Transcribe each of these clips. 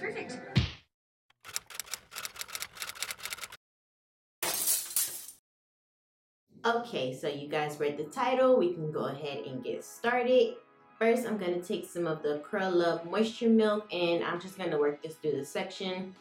That's perfect. Okay, so you guys read the title. We can go ahead and get started. First, I'm going to take some of the Curl Love Moisture Milk and I'm just going to work this through the section.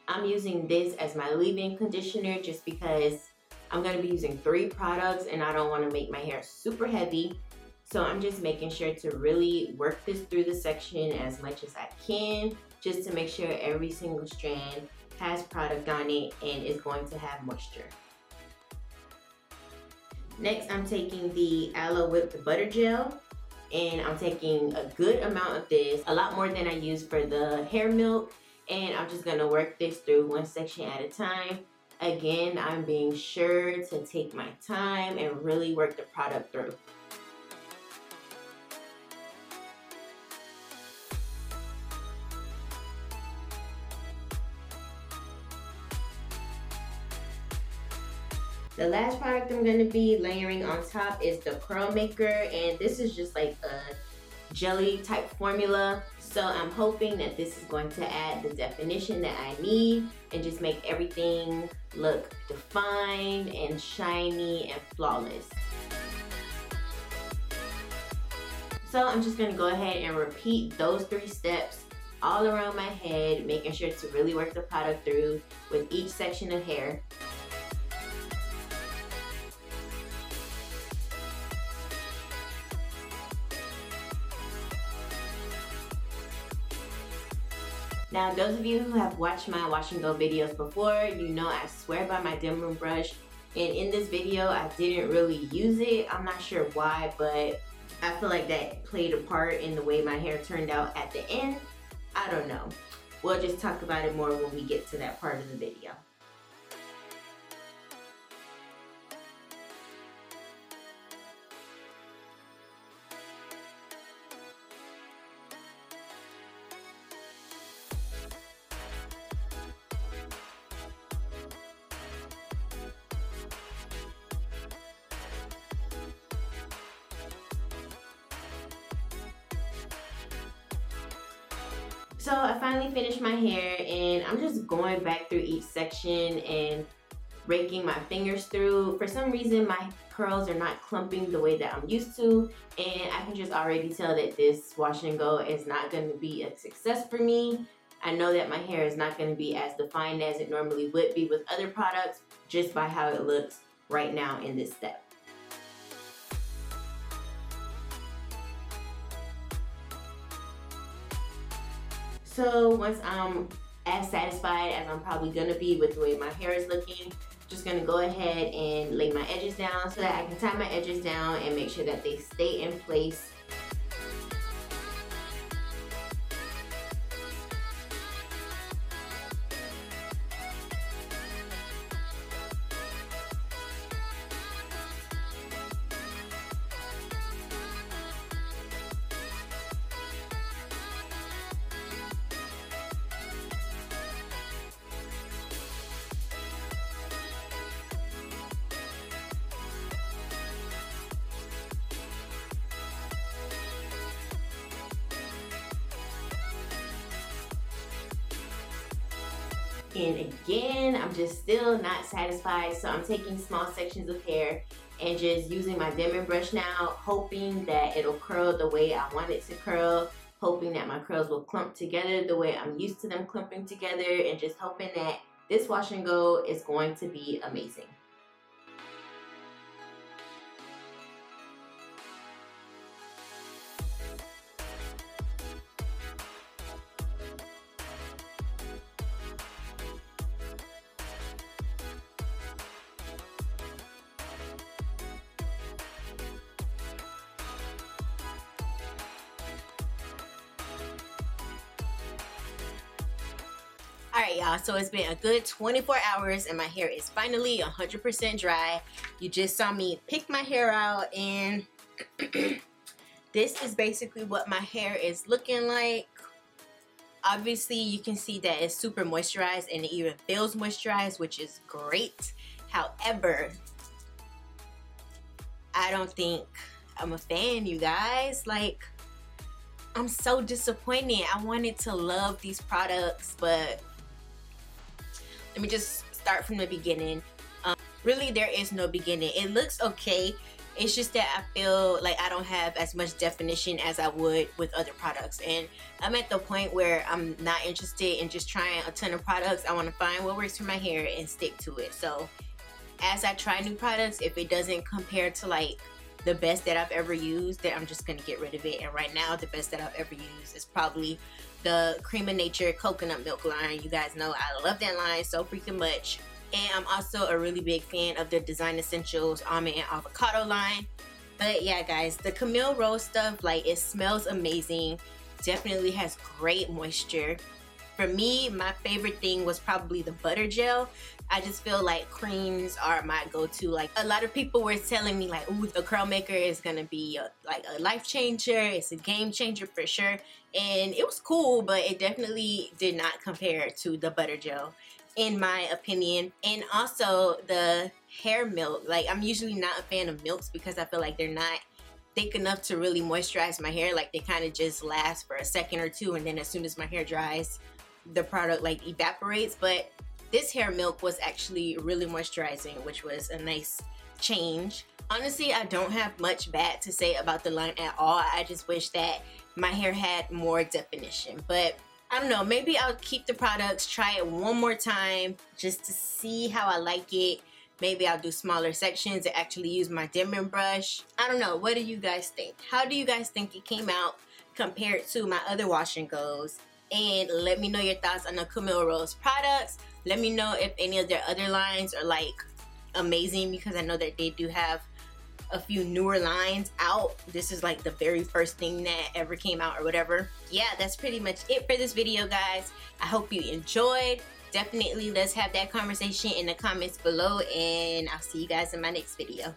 I'm using this as my leave-in conditioner just because I'm going to be using 3 products and I don't want to make my hair super heavy. So I'm just making sure to really work this through the section as much as I can, just to make sure every single strand has product on it and is going to have moisture. Next, I'm taking the Aloe Whipped Butter Gel and I'm taking a good amount of this, a lot more than I used for the hair milk, and I'm just gonna work this through one section at a time. Again, I'm being sure to take my time and really work the product through. The last product I'm going to be layering on top is the Curl Maker, and this is just like a jelly type formula. So I'm hoping that this is going to add the definition that I need and just make everything look defined and shiny and flawless. So I'm just going to go ahead and repeat those 3 steps all around my head, making sure to really work the product through with each section of hair. Now, those of you who have watched my wash and go videos before, you know I swear by my Denver brush. And in this video, I didn't really use it. I'm not sure why, but I feel like that played a part in the way my hair turned out at the end. I don't know. We'll just talk about it more when we get to that part of the video. So I finally finished my hair and I'm just going back through each section and raking my fingers through. For some reason my curls are not clumping the way that I'm used to, and I can just already tell that this wash and go is not going to be a success for me. I know that my hair is not going to be as defined as it normally would be with other products just by how it looks right now in this step. So once I'm as satisfied as I'm probably gonna be with the way my hair is looking, just gonna go ahead and lay my edges down so that I can tie my edges down and make sure that they stay in place. And again, I'm just still not satisfied, so I'm taking small sections of hair and just using my Denver brush now, hoping that it'll curl the way I want it to curl, hoping that my curls will clump together the way I'm used to them clumping together, and just hoping that this wash and go is going to be amazing. Alright y'all, so it's been a good 24 hours and my hair is finally 100% dry. You just saw me pick my hair out and this is basically what my hair is looking like. Obviously you can see that it's super moisturized and it even feels moisturized, which is great. However, I don't think I'm a fan, you guys. Like, I'm so disappointed. I wanted to love these products, but let me just start from the beginning. Really, there is no beginning. It looks okay. It's just that I feel like I don't have as much definition as I would with other products. And I'm at the point where I'm not interested in just trying a ton of products. I want to find what works for my hair and stick to it. So as I try new products, if it doesn't compare to like the best that I've ever used, then I'm just going to get rid of it. And right now, the best that I've ever used is probably the Cream of Nature coconut milk line. You guys know I love that line so freaking much. And I'm also a really big fan of the Design Essentials almond and avocado line. But yeah, guys, the Camille Rose stuff, like, it smells amazing. Definitely has great moisture. For me, my favorite thing was probably the butter gel. I just feel like creams are my go-to. Like, a lot of people were telling me like, ooh, the curl maker is gonna be like a life changer. It's a game changer for sure. And it was cool, but it definitely did not compare to the butter gel, in my opinion. And also the hair milk. Like, I'm usually not a fan of milks because I feel like they're not thick enough to really moisturize my hair. Like, they kind of just last for a second or two, and then as soon as my hair dries, the product like evaporates. But this hair milk was actually really moisturizing, which was a nice change. Honestly, I don't have much bad to say about the line at all. I just wish that my hair had more definition. But I don't know, maybe I'll keep the products, try it one more time just to see how I like it. Maybe I'll do smaller sections and actually use my dimming brush. I don't know, what do you guys think? How do you guys think it came out compared to my other wash and goes? And let me know your thoughts on the Camille Rose products. Let me know if any of their other lines are like amazing, because I know that they do have a few newer lines out. This is like the very first thing that ever came out or whatever. Yeah, that's pretty much it for this video, guys. I hope you enjoyed. Definitely let's have that conversation in the comments below, and I'll see you guys in my next video.